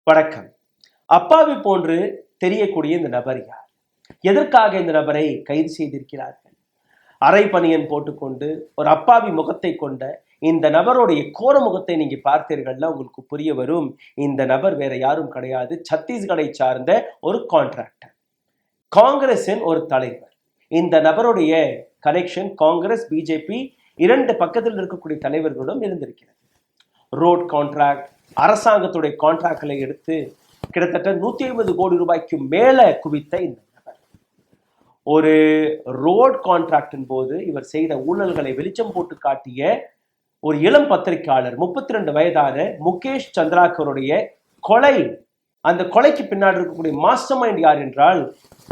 வணக்கம். அப்பாவி போன்று தெரியக்கூடிய இந்த நபர் யார்? எதற்காக இந்த நபரை கைது செய்திருக்கிறார்கள்? அரை பனியன் போட்டுக்கொண்டு ஒரு அப்பாவி முகத்தை கொண்ட இந்த நபருடைய கோர முகத்தை நீங்க பார்த்தீர்கள்னா உங்களுக்கு புரிய வரும். இந்த நபர் வேற யாரும் கிடையாது, சத்தீஸ்கரை சார்ந்த ஒரு கான்ட்ராக்டர், காங்கிரசின் ஒரு தலைவர். இந்த நபருடைய கனெக்ஷன் காங்கிரஸ் பிஜேபி இரண்டு பக்கத்தில் இருக்கக்கூடிய தலைவர்களும் இருந்திருக்கிறது. ரோட் கான்ட்ராக்ட், அரசாங்கத்துடைய கான்ட்ராக்ட்களை எடுத்து கிட்டத்தட்ட 150 கோடி ரூபாய்க்கு மேல குவித்த இந்த நபர் ஒரு ரோட் கான்ட்ராக்டின் போது இவர் செய்த ஊழல்களை வெளிச்சம் போட்டு காட்டிய ஒரு இளம் பத்திரிகையாளர், 32 வயதான முகேஷ் சந்திராகருடைய கொலை. அந்த கொலைக்கு பின்னாடி இருக்கக்கூடிய மாஸ்டர் மைண்ட் யார் என்றால்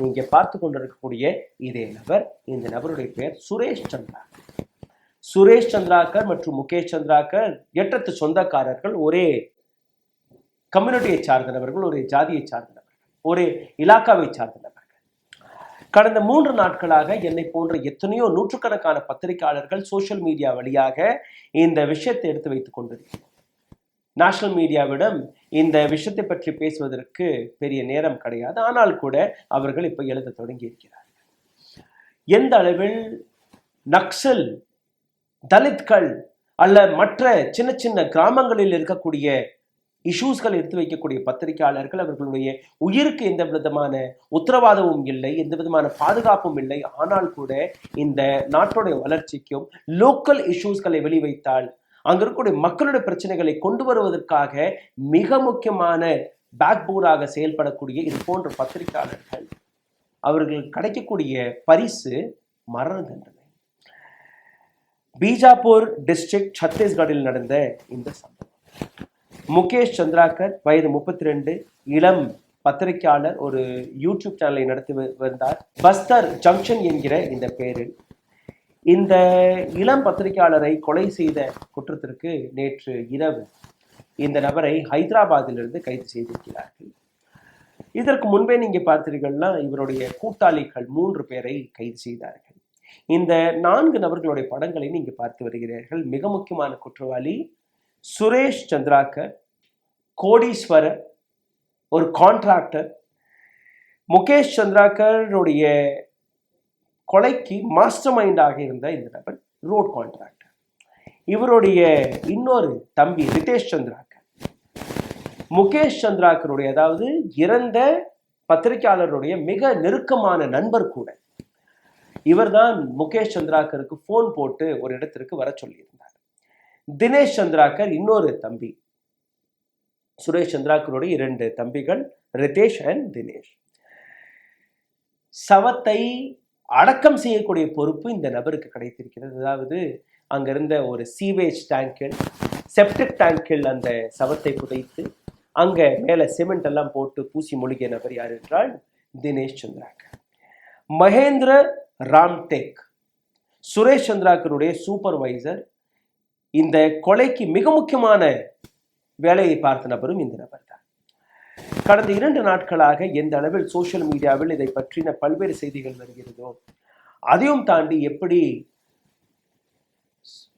நீங்க பார்த்து கொண்டிருக்கக்கூடிய இதே நபர். இந்த நபருடைய பெயர் சுரேஷ் சந்திராகர். சுரேஷ் சந்திராகர் மற்றும் முகேஷ் சந்திராகர் எட்டத்து சொந்தக்காரர்கள், ஒரே கம்யூனிட்டியை சார்ந்தவர்கள், ஒரே ஜாதியை சார்ந்தவர்கள், ஒரே இலாக்காவை சார்ந்தவர்கள். கடந்த 3 நாட்களாக என்னை போன்ற எத்தனையோ நூற்றுக்கணக்கான பத்திரிகையாளர்கள் சோசியல் மீடியா வழியாக இந்த விஷயத்தை எடுத்து வைத்துக் கொண்டிருக்கிறோம். நேஷனல் மீடியாவிடம் இந்த விஷயத்தை பற்றி பேசுவதற்கு பெரிய நேரம் கிடையாது. ஆனால் கூட அவர்கள் இப்ப எழுத தொடங்கி இருக்கிறார்கள். எந்த அளவில் நக்சல், தலித்கள் அல்ல மற்ற சின்ன சின்ன கிராமங்களில் இருக்கக்கூடிய இஷ்யூஸ்கள் எடுத்து வைக்கக்கூடிய பத்திரிகையாளர்கள், அவர்களுடைய உயிருக்கு எந்த விதமான உத்தரவாதமும் இல்லை, எந்த விதமான பாதுகாப்பும் இல்லை. ஆனால் கூட இந்த நாட்டுடைய வளர்ச்சிக்கும் லோக்கல் இஷ்யூஸ்களை வெளிவைத்தால் அங்க இருக்கக்கூடிய மக்களுடைய பிரச்சனைகளை கொண்டு வருவதற்காக மிக முக்கியமான பேக்போனாக செயல்படக்கூடிய இது போன்ற பத்திரிகையாளர்கள், அவர்கள் கிடைக்கக்கூடிய பரிசு மரண தண்டனை. பீஜாப்பூர் டிஸ்ட்ரிக்ட் சத்தீஸ்கரில் நடந்த இந்த சம்பவம். முகேஷ் சந்திராகர் வயது 32, இளம் பத்திரிகையாளர், ஒரு யூடியூப் சேனலை நடத்தி வந்தார். பஸ்தர் ஜங்ஷன் என்கிற இந்த பெயரில் இந்த இளம் பத்திரிகையாளரை கொலை செய்த குற்றத்திற்கு நேற்று இரவு இந்த நபரை ஹைதராபாத்திலிருந்து கைது செய்திருக்கிறார்கள். இதற்கு முன்பே நீங்க பார்த்தீர்கள்னா இவருடைய கூட்டாளிகள் 3 பேரை கைது செய்தார்கள். இந்த 4 நபர்களுடைய படங்களை நீங்க பார்த்து வருகிறீர்கள். மிக முக்கியமான குற்றவாளி சுரேஷ் சந்திராகர், கோடீஸ்வரர், ஒரு கான்ட்ராக்டர். முகேஷ் சந்திராகருடைய கொலைக்கு மாஸ்டர் மைண்டாக இருந்த இந்த நபர் ரோட் கான்ட்ராக்டர். இவருடைய இன்னொரு தம்பி ரிதேஷ் சந்திராகர், முகேஷ் சந்திராகருடைய, அதாவது இறந்த பத்திரிகையாளருடைய மிக நெருக்கமான நண்பர் கூட. இவர்தான் முகேஷ் சந்திராகருக்கு போன் போட்டு ஒரு இடத்திற்கு வர சொல்லியிருந்தார். தினேஷ் சந்திராகர் இன்னொரு தம்பி, சுரேஷ் சந்திராகருடைய 2 தம்பிகள் ரிதேஷ் அண்ட் தினேஷ். சவத்தை அடக்கம் செய்யக்கூடிய பொறுப்பு இந்த நபருக்கு கிடைத்திருக்கிறது. அதாவது அங்கிருந்த ஒரு சீவேஜ் டேங்கில், செப்டிக் டேங்கில் அந்த சவத்தை புதைத்து அங்க மேல சிமெண்ட் எல்லாம் போட்டு பூசி மொழிகிய நபர் யார் என்றால் தினேஷ் சந்திராகர். மகேந்திர ராம்டேக், சுரேஷ் சந்திராகருடைய சூப்பர்வைசர். இந்த கொலைக்கு மிக முக்கியமான வேலையை பார்த்த நபரும் இந்த நபர் தான். கடந்த 2 நாட்களாக எந்த அளவில் சோசியல் மீடியாவில் இதை பற்றின பல்வேறு செய்திகள் வருகிறதோ அதையும் தாண்டி எப்படி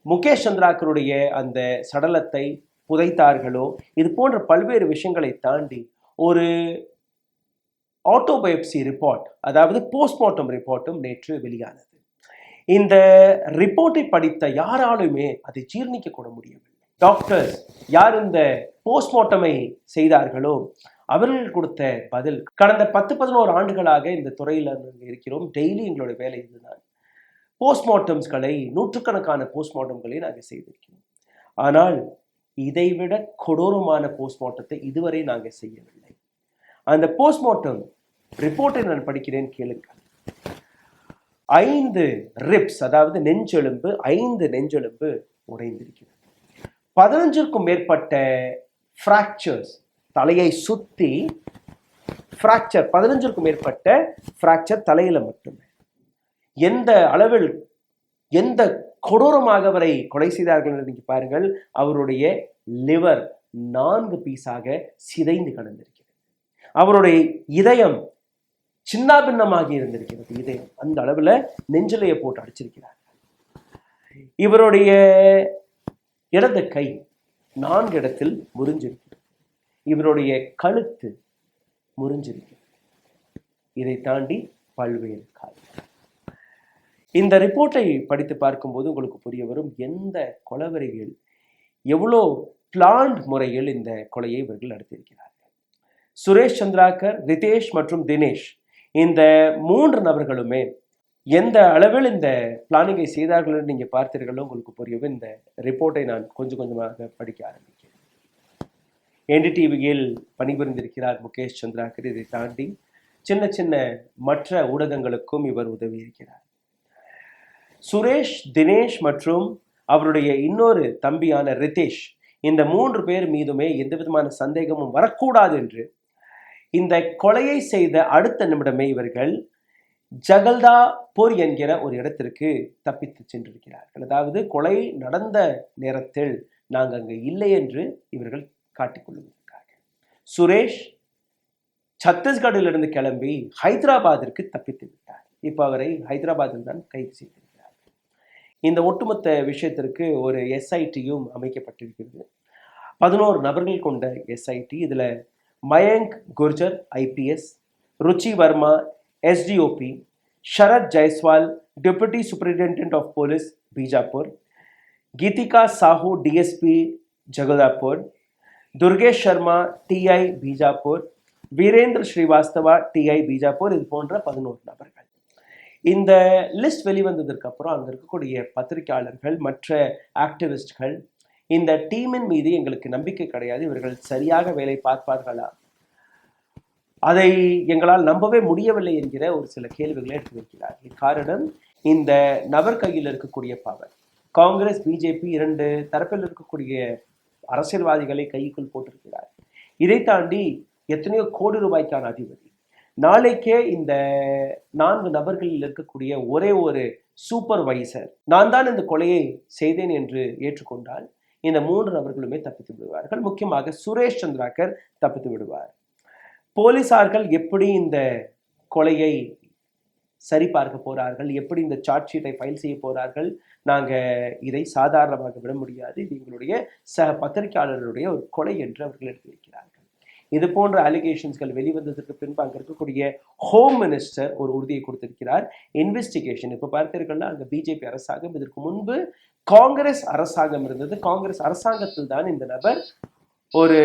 முகேஷ் சந்திராகருடைய அந்த சடலத்தை புதைத்தார்களோ, இது போன்ற பல்வேறு விஷயங்களை தாண்டி ஒரு ஆட்டோபயோப்சி ரிப்போர்ட், அதாவது போஸ்ட்மார்ட்டம் ரிப்போர்ட்டும் நேற்று வெளியானது. இந்த ரிப்போர்ட்டை படித்த யாராலுமே அதை ஜீர்ணிக்க கூட முடியவில்லை. டாக்டர்ஸ் யார் இந்த போஸ்ட்மார்ட்டமை செய்தார்களோ அவர்கள் கொடுத்த பதில், கடந்த 10-11 ஆண்டுகளாக இந்த துறையில் இருக்கிறோம், டெய்லி எங்களுடைய வேலை இதுதான். போஸ்ட்மார்ட்டம்ஸ்களை, நூற்றுக்கணக்கான போஸ்ட்மார்ட்டம்களை நாங்கள் செய்திருக்கிறோம். ஆனால் இதைவிட கொடூரமான போஸ்ட்மார்ட்டத்தை இதுவரை நாங்கள் செய்யவில்லை. அந்த போஸ்ட்மார்ட்டம் ரிப்போர்ட்டை நான் படிக்கிறேன், கேளுங்கள். 5 ரிப்ஸ், அதாவது நெஞ்செலும்பு, 5 நெஞ்செலும்பு உடைந்திருக்கிறது. 15க்கும் மேற்பட்ட ஃப்ராக்சர்ஸ், தலையை சுத்தி ஃப்ராக்சர், 15க்கும் மேற்பட்ட ஃப்ராக்சர் தலையில மட்டுமே. எந்த அளவில், எந்த கொடூரமாக அவரை கொலை செய்தார்கள் என்று நீங்க பாருங்கள். அவருடைய லிவர் 4 பீஸாக சிதைந்து கிடந்திருக்கிறது. அவருடைய இதயம் சின்னாபின்னமாகி இருந்திருக்கிறது. இதயம் அந்த அளவுல நெஞ்சிலையை போட்டு அடிச்சிருக்கிறார். இவருடைய இடது கை 4 இடத்தில் முறிஞ்சிருக்கிறது. இவருடைய கழுத்து முறிஞ்சிருக்கு. இதை தாண்டி பல்வேறு காரணங்கள். இந்த ரிப்போர்ட்டை படித்து பார்க்கும்போது உங்களுக்கு புரிய வரும் எந்த கொலவெறிகள் எவ்வளோ பிளான்ட் முறையில் இந்த கொலையை இவர்கள் நடத்தியிருக்கிறார்கள். சுரேஷ் சந்திராகர், ரிதேஷ் மற்றும் தினேஷ் இந்த 3 நபர்களுமே எந்த அளவில் இந்த பிளானிங்கை செய்தார்கள் என்று நீங்கள் பார்த்தீர்களோ உங்களுக்கு புரியவும் இந்த ரிப்போர்ட்டை நான் கொஞ்சம் கொஞ்சமாக படிக்க ஆரம்பிக்கிறேன். NDTVயில் பணிபுரிந்திருக்கிறார் முகேஷ் சந்திராகர். இதை தாண்டி சின்ன சின்ன மற்ற ஊடகங்களுக்கும் இவர் உதவி இருக்கிறார். சுரேஷ், தினேஷ் மற்றும் அவருடைய இன்னொரு தம்பியான ரிதேஷ் இந்த 3 பேர் மீதுமே எந்த விதமான சந்தேகமும் வரக்கூடாது என்று இந்த கொலையை செய்த அடுத்த நிமிடமே இவர்கள் ஜகல்தாபூர் என்கிற ஒரு இடத்திற்கு தப்பித்து சென்றிருக்கிறார்கள். அதாவது கொலை நடந்த நேரத்தில் நாங்கள் அங்கு இல்லை என்று இவர்கள் காட்டிக்கொள்வதற்காக சுரேஷ் சத்தீஸ்கரிலிருந்து கிளம்பி ஹைதராபாத்திற்கு தப்பித்து விட்டார். இப்போ அவரை ஹைதராபாத்தில் தான் கைது செய்திருக்கிறார். இந்த ஒட்டுமொத்த விஷயத்திற்கு ஒரு SITயும் அமைக்கப்பட்டிருக்கிறது. 11 நபர்கள் கொண்ட SIT. இதில் Mayank Gurjar IPS, Ruchi Varma SDOP, Sharad Jaiswal deputy superintendent of police Bijapur, Geetika Sahu DSP Jagdalpur, Durgesh Sharma TI Bijapur, Virendra Srivastava TI Bijapur, இது போன்ற 11 நபர்கள். இந்த லிஸ்ட் வெளிவந்ததற்கு அப்புறம் அங்கே இருக்கக்கூடிய பத்திரிகையாளர்கள், மற்ற ஆக்டிவிஸ்ட்கள் இந்த டீமின் மீது எங்களுக்கு நம்பிக்கை கிடையாது, இவர்கள் சரியாக வேலை பார்ப்பார்களா, அதை எங்களால் நம்பவே முடியவில்லை என்கிற ஒரு சில கேள்விகளை எடுத்து வைக்கிறார்கள். காரணம், இந்த நபர் கையில் இருக்கக்கூடிய பவர். காங்கிரஸ், பிஜேபி 2 தரப்பில் இருக்கக்கூடிய அரசியல்வாதிகளை கைக்குள் போட்டிருக்கிறார். இதை தாண்டி எத்தனையோ கோடி ரூபாய்க்கான அதிபதி. நாளைக்கே இந்த 4 நபர்களில் இருக்கக்கூடிய ஒரே ஒரு சூப்பர்வைசர் நான் தான் இந்த கொலையை செய்தேன் என்று ஏற்றுக்கொண்டால் இந்த 3 நபர்களுமே தப்பித்து விடுவார்கள். முக்கியமாக சுரேஷ் சந்திராகர் தப்பித்து விடுவார். போலீசார்கள் எப்படி இந்த கொலையை சரிபார்க்க போறார்கள், எப்படி இந்த சார்ஜ் ஷீட்டை ஃபைல் செய்ய போறார்கள், நாங்கள் இதை சாதாரணமாக விட முடியாது, இது எங்களுடைய சக பத்திரிகையாளர்களுடைய ஒரு கொலை என்று அவர்கள் எடுத்து வைக்கிறார்கள். இது போன்ற அலிகேஷன்ஸ்கள் வெளிவந்ததற்கு பின்பு அங்கே இருக்கக்கூடிய ஹோம் மினிஸ்டர் ஒரு உறுதியை கொடுத்திருக்கிறார். இன்வெஸ்டிகேஷன் இப்போ பார்த்தீர்கள்னா அங்கே பிஜேபி அரசாங்கம், இதற்கு முன்பு காங்கிரஸ் அரசாங்கம் இருந்தது. காங்கிரஸ் அரசாங்கத்தில் தான் இந்த நபர் ஒரு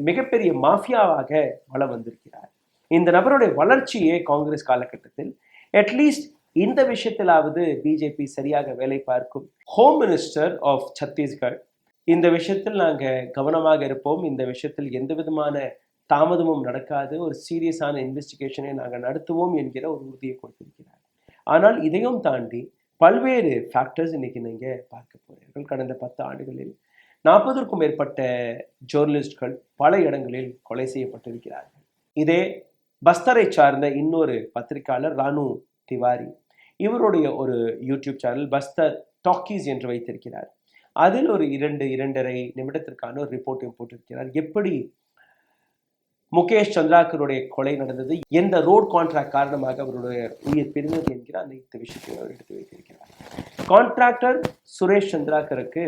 மிகப்பெரிய மாஃபியாவாக வளம் வந்திருக்கிறார். இந்த நபருடைய வளர்ச்சியே காங்கிரஸ் காலகட்டத்தில் அட்லீஸ்ட் இந்த விஷயத்திலாவது பிஜேபி சரியாக வேலை பார்க்கும். ஹோம் மினிஸ்டர் ஆஃப் சத்தீஸ்கர் இந்த விஷயத்தில் நாங்கள் கவனமாக இருப்போம், இந்த விஷயத்தில் எந்த விதமான தாமதமும் நடக்காது, ஒரு சீரியஸான இன்வெஸ்டிகேஷனை நாங்கள் நடத்துவோம் என்கிற ஒரு உறுதியை கொடுத்திருக்கிறார். ஆனால் இதையும் தாண்டி பல்வேறு ஃபேக்டர்ஸ் இன்னைக்கு நீங்கள் பார்க்க போகிறீர்கள். கடந்த 10 ஆண்டுகளில் 40க்கும் மேற்பட்ட ஜேர்னலிஸ்ட்கள் பல இடங்களில் கொலை செய்யப்பட்டிருக்கிறார்கள். இதே பஸ்தரை சார்ந்த இன்னொரு பத்திரிகையாளர் ரானு திவாரி, இவருடைய ஒரு யூடியூப் சேனல் பஸ்தர் டாக்கீஸ் என்று வைத்திருக்கிறார். அதில் ஒரு 2-2.5 நிமிடத்திற்கான ஒரு ரிப்போர்ட்டையும் போட்டிருக்கிறார். எப்படி முகேஷ் சந்திராகருடைய கொலை நடந்தது, எந்த ரோட் கான்ட்ராக்ட் காரணமாக அவருடைய உயிர் பிரிந்தது என்கிற அனைத்து விஷயத்தையும் அவர் எடுத்து வைத்திருக்கிறார். கான்ட்ராக்டர் சுரேஷ் சந்திராகருக்கு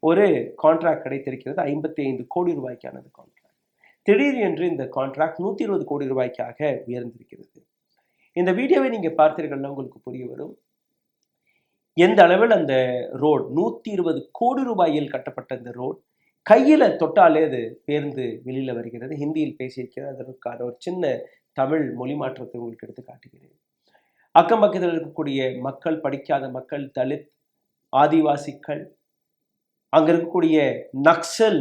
ஒரு கான்ட்ராக்ட் கிடைத்திருக்கிறது, 55 கோடி ரூபாய்க்கானது கான்ட்ராக்ட். திடீர் என்று இந்த கான்ட்ராக்ட் 120 கோடி ரூபாய்க்காக உயர்ந்திருக்கிறது. இந்த வீடியோவை நீங்க பார்த்தீர்கள்னா உங்களுக்கு புரிய வரும் எந்த அளவில் அந்த ரோட் 120 கோடி ரூபாயில் கட்டப்பட்ட இந்த ரோட் கையில தொட்டாலே அது பேர்ந்து வெளியில வருகிறது. ஹிந்தியில் பேசியிருக்கிறது. அதற்கான ஒரு சின்ன தமிழ் மொழி மாற்றத்தை உங்களுக்கு எடுத்து காட்டுகிறேன். அக்கம் பக்கத்தில் இருக்கக்கூடிய மக்கள், படிக்காத மக்கள், தலித், ஆதிவாசிகள், அங்க இருக்கக்கூடிய நக்சல்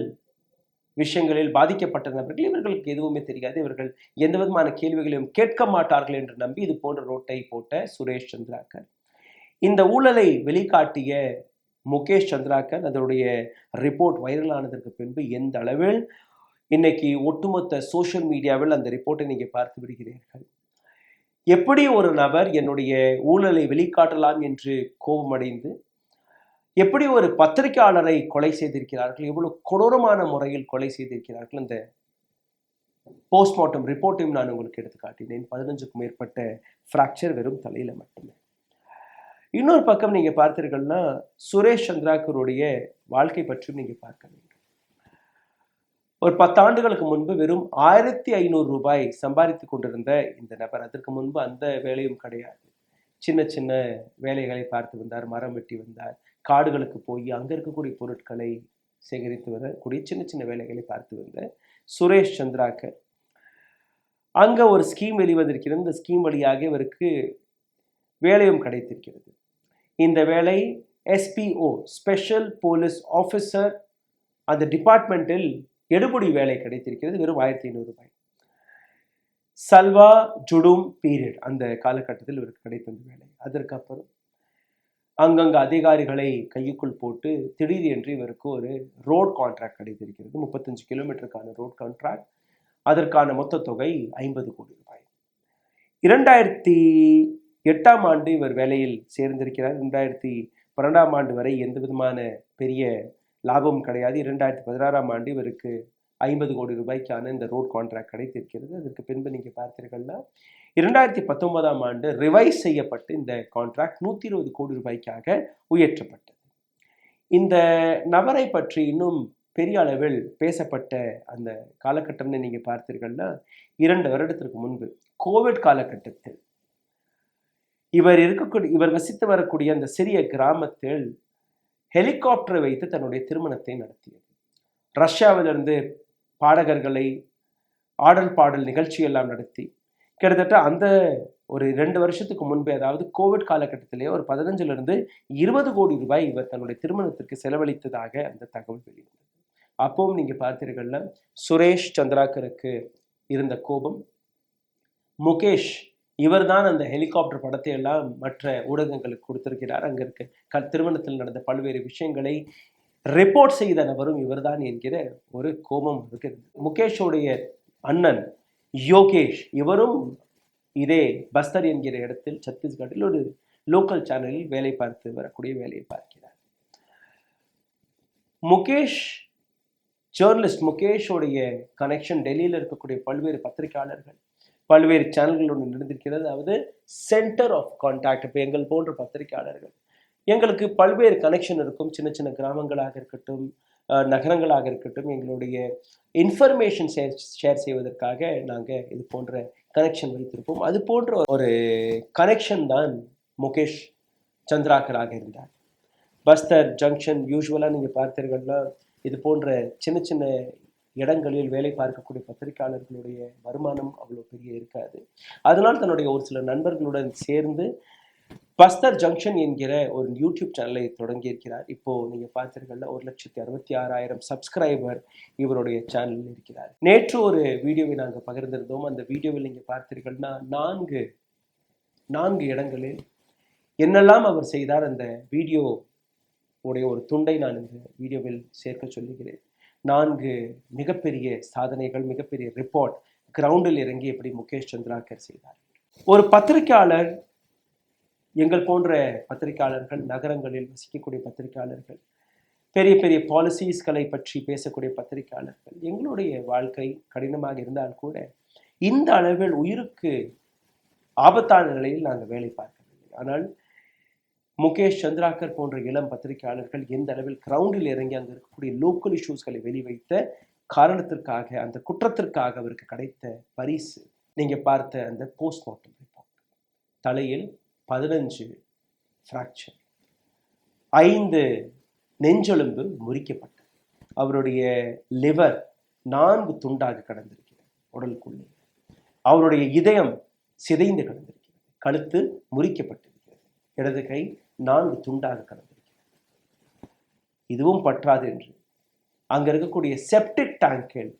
விஷயங்களில் பாதிக்கப்பட்ட நபர்கள், இவர்களுக்கு எதுவுமே தெரியாது, இவர்கள் எந்த விதமான கேள்விகளையும் கேட்க மாட்டார்கள் என்று நம்பி இது போன்ற ரோட்டை போட்ட சுரேஷ் சந்திராகர், இந்த ஊழலை வெளிக்காட்டிய முகேஷ் சந்திராகர், அதனுடைய ரிப்போர்ட் வைரலானதற்கு பின்பு எந்த அளவில் இன்னைக்கு ஒட்டுமொத்த சோஷியல் மீடியாவில் அந்த ரிப்போர்ட்டை நீங்க பார்த்து விடுகிறீர்கள். எப்படி ஒரு நபர் என்னுடைய ஊழலை வெளிக்காட்டலாம் என்று கோபமடைந்து எப்படி ஒரு பத்திரிகையாளரை கொலை செய்திருக்கிறார்கள், எவ்வளவு கொடூரமான முறையில் கொலை செய்திருக்கிறார்கள். அந்த போஸ்ட்மார்ட்டம் ரிப்போர்ட்டையும் நான் உங்களுக்கு எடுத்து காட்டினேன். 15க்கும் மேற்பட்ட ஃப்ராக்சர் வெறும் தலையில மட்டுமே. இன்னொரு பக்கம் நீங்க பார்த்தீர்கள்னா சுரேஷ் சந்திராகருடைய வாழ்க்கை பற்றியும் நீங்க பார்க்க வேண்டும். ஒரு 10 ஆண்டுகளுக்கு முன்பு வெறும் 1500 ரூபாய் சம்பாதித்து கொண்டிருந்த இந்த நபர் அதற்கு முன்பு அந்த வேலையும் கிடையாது. சின்ன சின்ன வேலைகளை பார்த்து வந்தார், மரம் வெட்டி வந்தார், காடுகளுக்கு போய் அங்க இருக்கக்கூடிய பொருட்களை சேகரித்து வரக்கூடிய சின்ன சின்ன வேலைகளை பார்த்து வந்த சுரேஷ் சந்திராகர் அங்க ஒரு ஸ்கீம் வெளிவந்திருக்கிறது. இந்த ஸ்கீம் வழியாக இவருக்கு வேலையும் கிடைத்திருக்கிறது. இந்த வேலை SPO ஸ்பெஷல் போலீஸ் ஆஃபீஸர் அந்த டிபார்ட்மெண்ட்டில் எடுபடி வேலை கிடைத்திருக்கிறது. வெறும் 1500 ரூபாய். சல்வா ஜுடும் பீரியட் அந்த காலகட்டத்தில் இவருக்கு கிடைத்த வேலை. அதற்கப்புறம் அங்கங்க அதிகாரிகளை கையுக்குள் போட்டு திடீரென்று இவருக்கு ஒரு ரோட் கான்ட்ராக்ட் கிடைத்திருக்கிறது. 35 கிலோமீட்டருக்கான ரோட் கான்ட்ராக்ட். அதற்கான மொத்த தொகை 50 கோடி ரூபாய். 2008ஆம் ஆண்டு இவர் வேலையில் சேர்ந்திருக்கிறார். 2012ஆம் ஆண்டு வரை எந்த விதமான பெரிய லாபமும் கிடையாது. 2016ஆம் ஆண்டு இவருக்கு 50 கோடி ரூபாய்க்கான இந்த ரோட் கான்ட்ராக்ட் கிடைத்திருக்கிறது. அதற்கு பின்பு நீங்க பார்த்தீர்கள்னா 2019ஆம் ஆண்டு ரிவைஸ் செய்யப்பட்டு இந்த கான்ட்ராக்ட் 120 கோடி ரூபாய்க்காக உயர்த்தப்பட்டது. இந்த நபரை பற்றி இன்னும் பெரிய அளவில் பேசப்பட்ட அந்த காலகட்டம்னு நீங்க பார்த்தீர்கள்னா 2 வருடத்திற்கு முன்பு கோவிட் காலகட்டத்தில் இவர் வசித்து வரக்கூடிய அந்த சிறிய கிராமத்தில் ஹெலிகாப்டரை வைத்து தன்னுடைய திருமணத்தை நடத்தியது. ரஷ்யாவிலிருந்து பாடகர்களை ஆடல் பாடல் நிகழ்ச்சி எல்லாம் நடத்தி கிட்டத்தட்ட அந்த ஒரு 2 வருஷத்துக்கு முன்பே, அதாவது கோவிட் காலகட்டத்திலே ஒரு 15லிருந்து 20 கோடி ரூபாய் இவர் தன்னுடைய திருமணத்திற்கு செலவழித்ததாக அந்த தகவல் வெளிவந்தது. அப்பவும் நீங்க பார்த்தீர்கள்னா சுரேஷ் சந்திராகருக்கு இருந்த கோபம், முகேஷ் இவர்தான் அந்த ஹெலிகாப்டர் படத்தை எல்லாம் மற்ற ஊடகங்களுக்கு கொடுத்திருக்கிறார். அங்க இருக்க திருமணத்தில் நடந்த பல்வேறு விஷயங்களை ரிப்போர்ட் செய்த நபரும் இவர்தான் என்கிற ஒரு கோபம் இருக்கிறது. முகேஷோடைய அண்ணன் யோகேஷ் இவரும் இதே பஸ்தர் என்கிற இடத்தில் சத்தீஸ்கட்டில் ஒரு லோக்கல் சேனலில் வேலை பார்த்து வரக்கூடிய வேலையை பார்க்கிறார். முகேஷ் ஜேர்னலிஸ்ட், முகேஷோடைய கனெக்ஷன் டெல்லியில் இருக்கக்கூடிய பல்வேறு பத்திரிகையாளர்கள் பல்வேறு சேனல்களோடு நடந்திருக்கிறது. அதாவது சென்டர் ஆஃப் கான்டாக்ட். இப்போ எங்கள் போன்ற பத்திரிகையாளர்கள் எங்களுக்கு பல்வேறு கனெக்ஷன் இருக்கும். சின்ன சின்ன கிராமங்களாக இருக்கட்டும், நகரங்களாக இருக்கட்டும், எங்களுடைய இன்ஃபர்மேஷன் ஷேர் செய்வதற்காக நாங்கள் இது போன்ற கனெக்ஷன் வைத்திருப்போம். அது போன்ற ஒரு கனெக்ஷன் தான் முகேஷ் சந்திராகராக இருந்தார். பஸ்தர் ஜங்ஷன் யூஸ்வலாக நீங்கள் பார்த்தீர்கள்னா இது போன்ற சின்ன சின்ன இடங்களில் வேலை பார்க்கக்கூடிய பத்திரிகையாளர்களுடைய வருமானம் அவ்வளோ பெரிய இருக்காது. அதனால் தன்னுடைய ஒரு சில நண்பர்களுடன் சேர்ந்து பஸ்தர் ஜங்ஷன் என்கிற ஒரு யூடியூப் சேனலை தொடங்கி இருக்கிறார். இப்போ நீங்க பார்த்தீர்கள்னா 1,66,000 சப்ஸ்கிரைபர் இவருடைய சேனலில் இருக்கிறார். நேற்று ஒரு வீடியோவை நாங்கள் பகிர்ந்திருந்தோம். அந்த வீடியோவில் நீங்க பார்த்தீர்கள்னா 4 இடங்களில் என்னெல்லாம் அவர் செய்தார் அந்த வீடியோ உடைய ஒரு துண்டை நான் இந்த வீடியோவில் சேர்க்க சொல்லுகிறேன். 4 மிகப்பெரிய சாதனைகள், மிகப்பெரிய ரிப்போர்ட், கிரவுண்டில் இறங்கி எப்படி முகேஷ் சந்திராகர் செய்தார். ஒரு பத்திரிகையாளர், எங்கள் போன்ற பத்திரிகையாளர்கள், நகரங்களில் வசிக்கக்கூடிய பத்திரிகையாளர்கள், பெரிய பெரிய பாலிசிஸ்களை பற்றி பேசக்கூடிய பத்திரிகையாளர்கள், எங்களுடைய வாழ்க்கை கடினமாக இருந்தால் கூட இந்த அளவில் உயிருக்கு ஆபத்தான நிலையில் நாங்கள் வேலை பார்க்கவில்லை. ஆனால் முகேஷ் சந்திராகர் போன்ற இளம் பத்திரிகையாளர்கள் எந்த அளவில் கிரவுண்டில் இறங்கி அங்கே இருக்கக்கூடிய லோக்கல் இஷ்யூஸ்களை வெளிவைத்த காரணத்திற்காக, அந்த குற்றத்திற்காக அவருக்கு கிடைத்த பரிசு நீங்க பார்த்த அந்த போஸ்ட்மார்ட்டம் ரிப்போர்ட். தலையில் 15 ஃப்ராக்சர், 5 நெஞ்செலும்பு முறிக்கப்பட்டது. அவருடைய லிவர் 4 துண்டாக கடந்திருக்கிறது உடலுக்குள்ளே. அவருடைய இதயம் சிதைந்து கடந்திருக்கிறது. கழுத்து முறிக்கப்பட்டிருக்கிறது. இடது கை 4 துண்டாக கடந்திருக்கிறது. இதுவும் பற்றாது என்று அங்க இருக்கக்கூடிய செப்டிக் டேங்கில்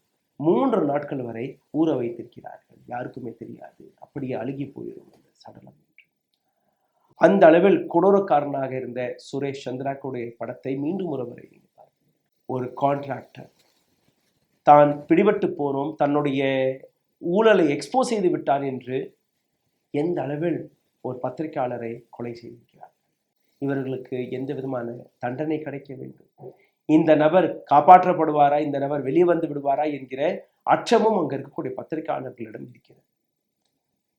3 நாட்கள் வரை ஊற வைத்திருக்கிறார்கள். யாருக்குமே தெரியாது, அப்படியே அழுகி போயிடும் அந்த சடலம் என்று. அந்த அளவில் கொடூரக்காரனாக இருந்த சுரேஷ் சந்திராகருடைய படத்தை மீண்டும் ஒரு முறை ஒரு கான்ட்ராக்டர் தான் பிடிபட்டு போனோம், தன்னுடைய ஊழலை எக்ஸ்போஸ் செய்து விட்டான் என்று எந்த அளவில் ஒரு பத்திரிகையாளரை கொலை செய்திருக்கிறார். இவர்களுக்கு எந்த விதமான தண்டனை கிடைக்க வேண்டும், இந்த நபர் காப்பாற்றப்படுவாரா, இந்த நபர் வெளியே வந்து விடுவாரா என்கிற அச்சமும் அங்க இருக்கக்கூடிய பத்திரிகையாளர்களிடம் இருக்கிறது.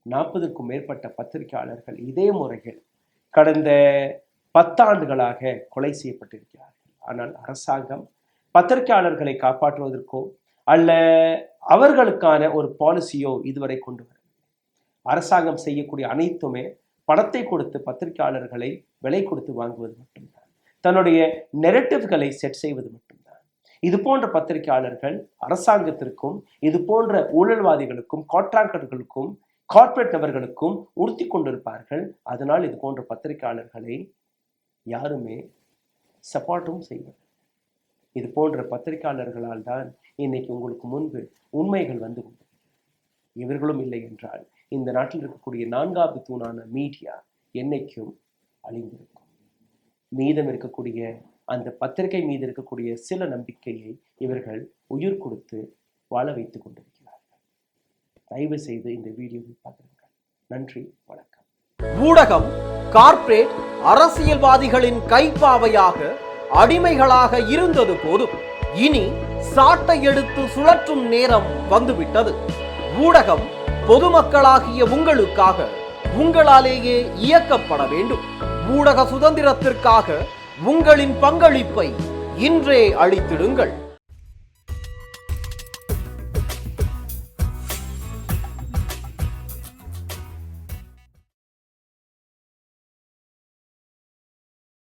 40க்கும் மேற்பட்ட பத்திரிகையாளர்கள் இதே முறையில் கடந்த 10 ஆண்டுகளாக கொலை செய்யப்பட்டிருக்கிறார்கள். ஆனால் அரசாங்கம் பத்திரிகையாளர்களை காப்பாற்றுவதற்கோ அல்ல அவர்களுக்கான ஒரு பாலிசியோ இதுவரை கொண்டு வர. அரசாங்கம் செய்யக்கூடிய அனைத்துமே பணத்தை கொடுத்து பத்திரிகையாளர்களை விலை கொடுத்து வாங்குவது மட்டும்தான், தன்னுடைய நெரட்டிவ்களை செட் செய்வது மட்டும்தான். இது போன்ற பத்திரிகையாளர்கள் அரசாங்கத்திற்கும் இது போன்ற ஊழல்வாதிகளுக்கும் கான்ட்ராக்டர்களுக்கும் கார்ப்பரேட் நபர்களுக்கும் உறுத்தி கொண்டிருப்பார்கள். அதனால் இது போன்ற பத்திரிகையாளர்களை யாருமே சப்போர்ட்டும் செய்வது. இது போன்ற பத்திரிகையாளர்களால் தான் இன்னைக்கு உங்களுக்கு முன்பு உண்மைகள் வந்து கொண்டு, இவர்களும் இல்லை என்றால் இந்த நாட்டில் இருக்கக்கூடிய 4வது தூணான மீடியா என்னைக்கும் அழிந்திருக்கும். மீதம் இருக்கக்கூடிய அந்த பத்திரிகை மீது இருக்கக்கூடிய சில நம்பிக்கையை இவர்கள் உயிர் கொடுத்து வாழ வைத்துக் கொண்டிருக்கிறார்கள். தயவு செய்து இந்த வீடியோவை பாருங்கள். நன்றி, வணக்கம். ஊடகம் கார்ப்பரேட் அரசியல்வாதிகளின் கைப்பாவையாக அடிமைகளாக இருந்தது போதும், இனி சாட்டை எடுத்து சுழற்றும் நேரம் வந்துவிட்டது. ஊடகம் பொதுமக்களாகிய உங்களுக்காக உங்களாலேயே இயக்கப்பட வேண்டும். ஊடக சுதந்திரத்திற்காக உங்களின் பங்களிப்பை இன்றே அளித்திடுங்கள்.